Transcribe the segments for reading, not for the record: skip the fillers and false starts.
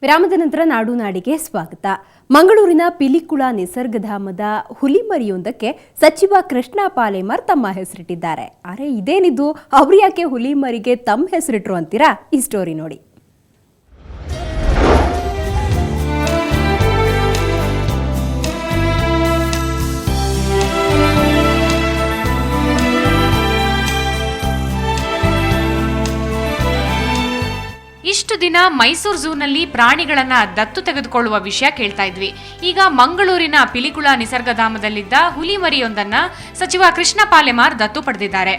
ವಿರಾಮದ ನಂತರ ನಾಡು ನಾಡಿಗೆ ಸ್ವಾಗತ. ಮಂಗಳೂರಿನ ಪಿಲಿಕುಳ ನಿಸರ್ಗಧಾಮದ ಹುಲಿಮರಿಯೊಂದಕ್ಕೆ ಸಚಿವ ಕೃಷ್ಣ ಪಾಲೇಮಾರ್ ತಮ್ಮ ಹೆಸರಿಟ್ಟಿದ್ದಾರೆ. ಅರೆ ಇದೇನಿದು, ಅವ್ರು ಯಾಕೆ ಹುಲಿಮರಿಗೆ ತಮ್ಮ ಹೆಸರಿಟ್ರು ಅಂತೀರಾ? ಈ ಸ್ಟೋರಿ ನೋಡಿ. ಇಷ್ಟು ದಿನ ಮೈಸೂರು ಝೂನಲ್ಲಿ ಪ್ರಾಣಿಗಳನ್ನ ದತ್ತು ತೆಗೆದುಕೊಳ್ಳುವ ವಿಷಯ ಕೇಳ್ತಾ ಇದ್ವಿ. ಈಗ ಮಂಗಳೂರಿನ ಪಿಲಿಕುಳ ನಿಸರ್ಗಧಾಮದಲ್ಲಿದ್ದ ಹುಲಿಮರಿಯೊಂದನ್ನ ಸಚಿವ ಕೃಷ್ಣ ಪಾಲೇಮಾರ್ ದತ್ತು ಪಡೆದಿದ್ದಾರೆ.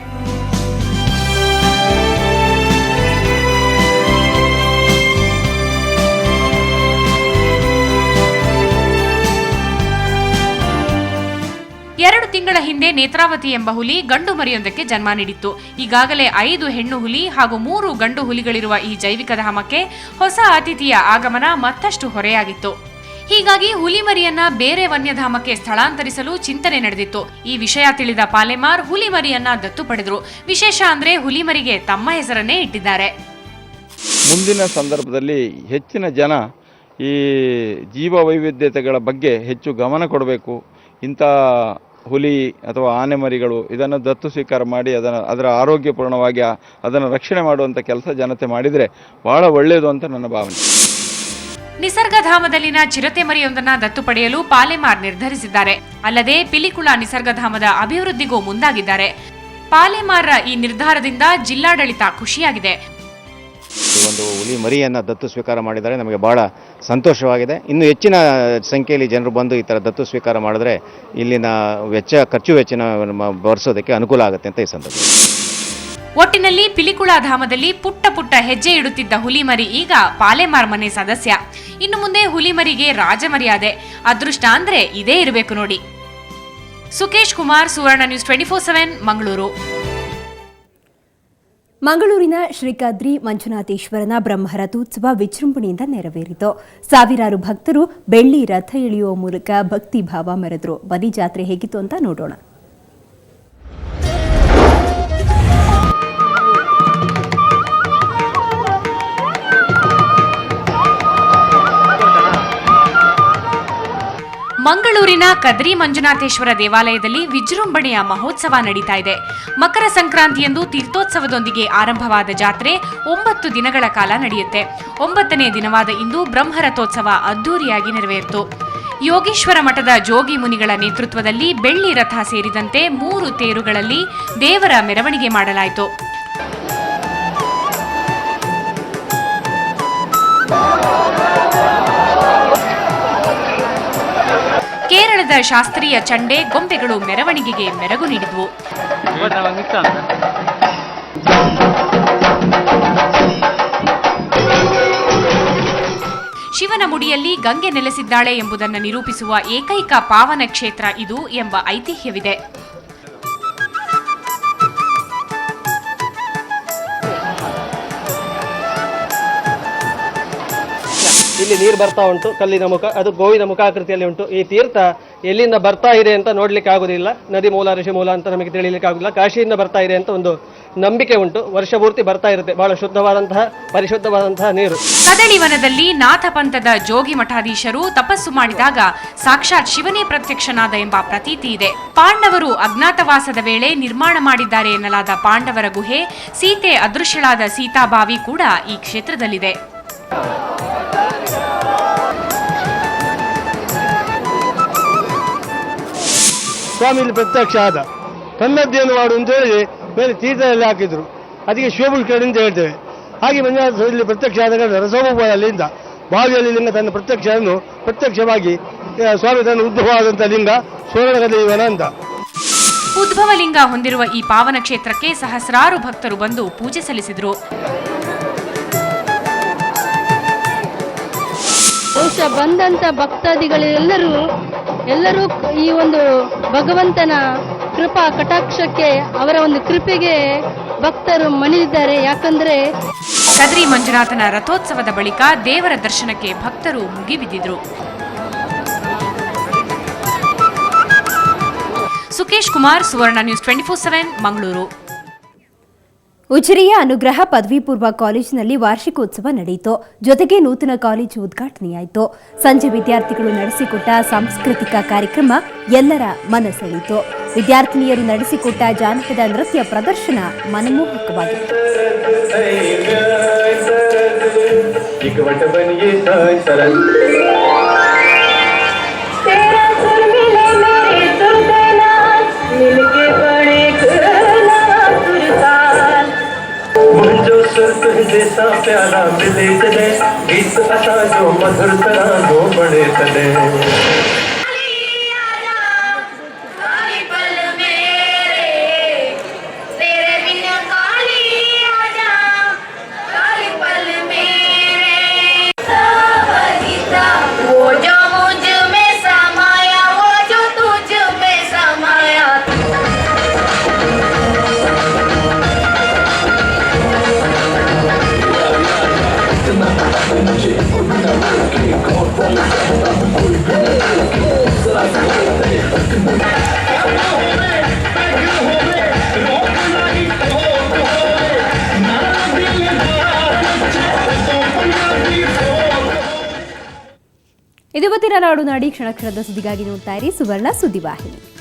ಎರಡು ತಿಂಗಳ ಹಿಂದೆ ನೇತ್ರಾವತಿ ಎಂಬ ಹುಲಿ ಗಂಡು ಮರಿಯೊಂದಕ್ಕೆ ಜನ್ಮ ನೀಡಿತ್ತು. ಈಗಾಗಲೇ 5 ಹೆಣ್ಣು ಹುಲಿ ಹಾಗೂ 3 ಗಂಡು ಹುಲಿಗಳಿರುವ ಈ ಜೈವಿಕ ಧಾಮಕ್ಕೆ ಹೊಸ ಅತಿಥಿಯ ಆಗಮನ ಮತ್ತಷ್ಟು ಹೊರೆಯಾಗಿತ್ತು. ಹೀಗಾಗಿ ಹುಲಿಮರಿಯನ್ನ ಬೇರೆ ವನ್ಯಧಾಮಕ್ಕೆ ಸ್ಥಳಾಂತರಿಸಲು ಚಿಂತನೆ ನಡೆದಿತ್ತು. ಈ ವಿಷಯ ತಿಳಿದ ಪಾಲೇಮಾರ್ ಹುಲಿಮರಿಯನ್ನ ದತ್ತು ಪಡೆದರು. ವಿಶೇಷ ಅಂದ್ರೆ ಹುಲಿಮರಿಗೆ ತಮ್ಮ ಹೆಸರನ್ನೇ ಇಟ್ಟಿದ್ದಾರೆ. ಮುಂದಿನ ಸಂದರ್ಭದಲ್ಲಿ ಹೆಚ್ಚಿನ ಜನ ಈ ಜೀವ ವೈವಿಧ್ಯತೆಗಳ ಬಗ್ಗೆ ಹೆಚ್ಚು ಗಮನ ಕೊಡಬೇಕು. ಇಂಥ ಹುಲಿ ಅಥವಾ ಆನೆ ಮರಿಗಳು ಇದನ್ನು ದತ್ತು ಸ್ವೀಕಾರ ಮಾಡಿ ಅದರ ಆರೋಗ್ಯಪೂರ್ಣವಾಗಿ ಅದನ್ನು ರಕ್ಷಣೆ ಮಾಡುವಂಥ ಕೆಲಸ ಜನತೆ ಮಾಡಿದರೆ ಬಹಳ ಒಳ್ಳೆಯದು ಅಂತ ನನ್ನ ಭಾವನೆ. ನಿಸರ್ಗಧಾಮದಲ್ಲಿನ ಚಿರತೆ ಮರಿಯೊಂದನ್ನು ದತ್ತು ಪಡೆಯಲು ಪಾಲೇಮಾರ್ ನಿರ್ಧರಿಸಿದ್ದಾರೆ. ಅಲ್ಲದೆ ಪಿಲಿಕುಳ ನಿಸರ್ಗಧಾಮದ ಅಭಿವೃದ್ಧಿಗೂ ಮುಂದಾಗಿದ್ದಾರೆ. ಪಾಲೇಮಾರ್ರ ಈ ನಿರ್ಧಾರದಿಂದ ಜಿಲ್ಲಾಡಳಿತ ಖುಷಿಯಾಗಿದೆ. ಒಂದು ಹುಲಿ ಮರಿಯನ್ನು ದತ್ತು ಸ್ವೀಕಾರ ಮಾಡಿದರೆ ನಮಗೆ ಬಹಳ ಸಂತೋಷವಾಗಿದೆ. ಇನ್ನು ಹೆಚ್ಚಿನ ಸಂಖ್ಯೆಯಲ್ಲಿ ಜನರು ಬಂದು ಈ ಥರ ದತ್ತು ಸ್ವೀಕಾರ ಮಾಡಿದ್ರೆ ಇಲ್ಲಿನ ಖರ್ಚು ವೆಚ್ಚನ ಭರಿಸೋದಕ್ಕೆ ಅನುಕೂಲ ಆಗುತ್ತೆ ಅಂತ ಈ ಸಂದರ್ಭ. ಒಟ್ಟಿನಲ್ಲಿ ಪಿಲಿಕುಳ ಧಾಮದಲ್ಲಿ ಪುಟ್ಟ ಪುಟ್ಟ ಹೆಜ್ಜೆ ಇಡುತ್ತಿದ್ದ ಹುಲಿಮರಿ ಈಗ ಪಾಲೇಮಾರ್ ಮನೆ ಸದಸ್ಯ. ಇನ್ನು ಮುಂದೆ ಹುಲಿಮರಿಗೆ ರಾಜಮರ್ಯಾದೆ. ಅದೃಷ್ಟ ಅಂದ್ರೆ ಇದೇ ಇರಬೇಕು ನೋಡಿ. ಸುಕೇಶ್ ಕುಮಾರ್, ಸುವರ್ಣ ನ್ಯೂಸ್ 24/7 ಮಂಗಳೂರು. ಮಂಗಳೂರಿನ ಶ್ರೀ ಕದ್ರಿ ಮಂಜುನಾಥೇಶ್ವರನ ಬ್ರಹ್ಮರಥೋತ್ಸವ ವಿಜೃಂಭಣೆಯಿಂದ ನೆರವೇರಿತು. ಸಾವಿರಾರು ಭಕ್ತರು ಬೆಳ್ಳಿ ರಥ ಎಳೆಯುವ ಮೂಲಕ ಭಕ್ತಿ ಭಾವ ಮೆರೆದರು. ಬನ್ನಿ ಜಾತ್ರೆ ಹೇಗಿತ್ತು ಅಂತ ನೋಡೋಣ. ಮಂಗಳೂರಿನ ಕದ್ರಿ ಮಂಜುನಾಥೇಶ್ವರ ದೇವಾಲಯದಲ್ಲಿ ವಿಜೃಂಭಣೆಯ ಮಹೋತ್ಸವ ನಡೀತಾ ಇದೆ. ಮಕರ ಸಂಕ್ರಾಂತಿಯಂದು ತೀರ್ಥೋತ್ಸವದೊಂದಿಗೆ ಆರಂಭವಾದ ಜಾತ್ರೆ 9 ದಿನಗಳ ಕಾಲ ನಡೆಯುತ್ತೆ. 9ನೇ ದಿನವಾದ ಇಂದು ಬ್ರಹ್ಮರಥೋತ್ಸವ ಅದ್ದೂರಿಯಾಗಿ ನೆರವೇರಿತು. ಯೋಗೀಶ್ವರ ಮಠದ ಜೋಗಿ ಮುನಿಗಳ ನೇತೃತ್ವದಲ್ಲಿ ಬೆಳ್ಳಿ ರಥ ಸೇರಿದಂತೆ 3 ತೇರುಗಳಲ್ಲಿ ದೇವರ ಮೆರವಣಿಗೆ ಮಾಡಲಾಯಿತು. ಕೇರಳದ ಶಾಸ್ತ್ರೀಯ ಚಂಡೆ ಗೊಂಬೆಗಳು ಮೆರವಣಿಗೆಗೆ ಮೆರಗು ನೀಡಿದವು. ಶಿವನ ಮುಡಿಯಲ್ಲಿ ಗಂಗೆ ನೆಲೆಸಿದ್ದಾಳೆ ಎಂಬುದನ್ನು ನಿರೂಪಿಸುವ ಏಕೈಕ ಪಾವನ ಕ್ಷೇತ್ರ ಇದು ಎಂಬ ಐತಿಹ್ಯವಿದೆ. ಇಲ್ಲಿ ನೀರು ಬರ್ತಾ ಉಂಟು, ಕಲ್ಲಿನ ಮುಖ, ಅದು ಗೋವಿನ ಮುಖಾಕೃತಿಯಲ್ಲಿ ಉಂಟು. ಈ ತೀರ್ಥ ಎಲ್ಲಿಂದ ಬರ್ತಾ ಇದೆ ಅಂತ ನೋಡ್ಲಿಕ್ಕೆ ಆಗುದಿಲ್ಲ. ನದಿ ಮೂಲ ಋಷಿ ಮೂಲ ಅಂತ ನಮಗೆ ತಿಳಿಲಿಕ್ಕೆ ಆಗುದಿಲ್ಲ. ಕಾಶಿಯಿಂದ ಬರ್ತಾ ಇದೆ ಅಂತ ಒಂದು ನಂಬಿಕೆ ಉಂಟು. ವರ್ಷ ಪೂರ್ತಿ ಬರ್ತಾ ಇರುತ್ತೆ. ಬಹಳ ಶುದ್ಧವಾದಂತಹ ಪರಿಶುದ್ಧವಾದಂತಹ ನೀರು. ಕದಳಿವನದಲ್ಲಿ ನಾಥಪಂಥದ ಜೋಗಿ ಮಠಾಧೀಶರು ತಪಸ್ಸು ಮಾಡಿದಾಗ ಸಾಕ್ಷಾತ್ ಶಿವನೇ ಪ್ರತ್ಯಕ್ಷನಾದ ಎಂಬ ಪ್ರತೀತಿ ಇದೆ. ಪಾಂಡವರು ಅಜ್ಞಾತವಾಸದ ವೇಳೆ ನಿರ್ಮಾಣ ಮಾಡಿದ್ದಾರೆ ಎನ್ನಲಾದ ಪಾಂಡವರ ಗುಹೆ, ಸೀತೆ ಅದೃಶ್ಯಳಾದ ಸೀತಾಬಾವಿ ಕೂಡ ಈ ಕ್ಷೇತ್ರದಲ್ಲಿದೆ. ಸ್ವಾಮಿ ಇಲ್ಲಿ ಪ್ರತ್ಯಕ್ಷ ಆದ, ತನ್ನದ್ದೇನು ಮಾಡು ಅಂತ ಹೇಳಿ ಮೇಲೆ ತೀರ್ಥದಲ್ಲಿ ಹಾಕಿದ್ರು. ಅದಕ್ಕೆ ಶಿವಪುಷ್ಕರಣಿ ಅಂತ ಹೇಳ್ತೇವೆ. ಹಾಗೆ ಮಂಜುನಾಥ ಇಲ್ಲಿ ಪ್ರತ್ಯಕ್ಷ ಆದಾಗ ರಸೋಪದಿಂದ ಬಾವಿಯಲ್ಲಿ ಲಿಂಗ ತನ್ನ ಪ್ರತ್ಯಕ್ಷವಾಗಿ ಸ್ವಾಮಿ ತನ್ನ ಉದ್ಭವವಾದಂಥ ಲಿಂಗ ಸ್ವರ್ಣಗದೇವನ ಅಂತ. ಉದ್ಭವಲಿಂಗ ಹೊಂದಿರುವ ಈ ಪಾವನ ಕ್ಷೇತ್ರಕ್ಕೆ ಸಹಸ್ರಾರು ಭಕ್ತರು ಬಂದು ಪೂಜೆ ಸಲ್ಲಿಸಿದರು. ಬಹುಶಃ ಬಂದಂತ ಭಕ್ತಾದಿಗಳೆಲ್ಲರೂ ಈ ಒಂದು ಭಗವಂತನ ಕೃಪಾ ಕಟಾಕ್ಷಕ್ಕೆ, ಅವರ ಒಂದು ಕೃಪೆಗೆ ಭಕ್ತರು ಮಣಿದಿದ್ದಾರೆ. ಯಾಕಂದ್ರೆ ಕದ್ರಿ ಮಂಜುನಾಥನ ರಥೋತ್ಸವದ ಬಳಿಕ ದೇವರ ದರ್ಶನಕ್ಕೆ ಭಕ್ತರು ಮುಗಿಬಿದ್ದಿದ್ರು. ಸುಕೇಶ್ ಕುಮಾರ್, ಸುವರ್ಣ ನ್ಯೂಸ್ 24/7 ಮಂಗಳೂರು. ಉಜಿರೆಯ ಅನುಗ್ರಹ ಪದವಿ ಪೂರ್ವ ಕಾಲೇಜಿನಲ್ಲಿ ವಾರ್ಷಿಕೋತ್ಸವ ನಡೆಯಿತು. ಜೊತೆಗೆ ನೂತನ ಕಾಲೇಜು ಉದ್ಘಾಟನೆಯಾಯಿತು. ಸಂಜೆ ವಿದ್ಯಾರ್ಥಿಗಳು ನಡೆಸಿಕೊಟ್ಟ ಸಾಂಸ್ಕೃತಿಕ ಕಾರ್ಯಕ್ರಮ ಎಲ್ಲರ ಮನಸೆಳೆಯಿತು. ವಿದ್ಯಾರ್ಥಿನಿಯರು ನಡೆಸಿಕೊಟ್ಟ ಜಾನಪದ ನೃತ್ಯ ಪ್ರದರ್ಶನ ಮನಮೋಹಕವಾಗಿತ್ತು. जैसा प्यारा मिले चले गीत असा जो मधुर तरह जो बड़े तले ಇದು ಇವತ್ತಿನ ನಾಡು ನಾಡಿ ಕ್ಷಣ ಕ್ಷಣದ ಸುದ್ದಿಗಾಗಿ ನೋಡ್ತಾ ಇರಿ ಸುವರ್ಣ ಸುದ್ದಿವಾಹಿನಿ.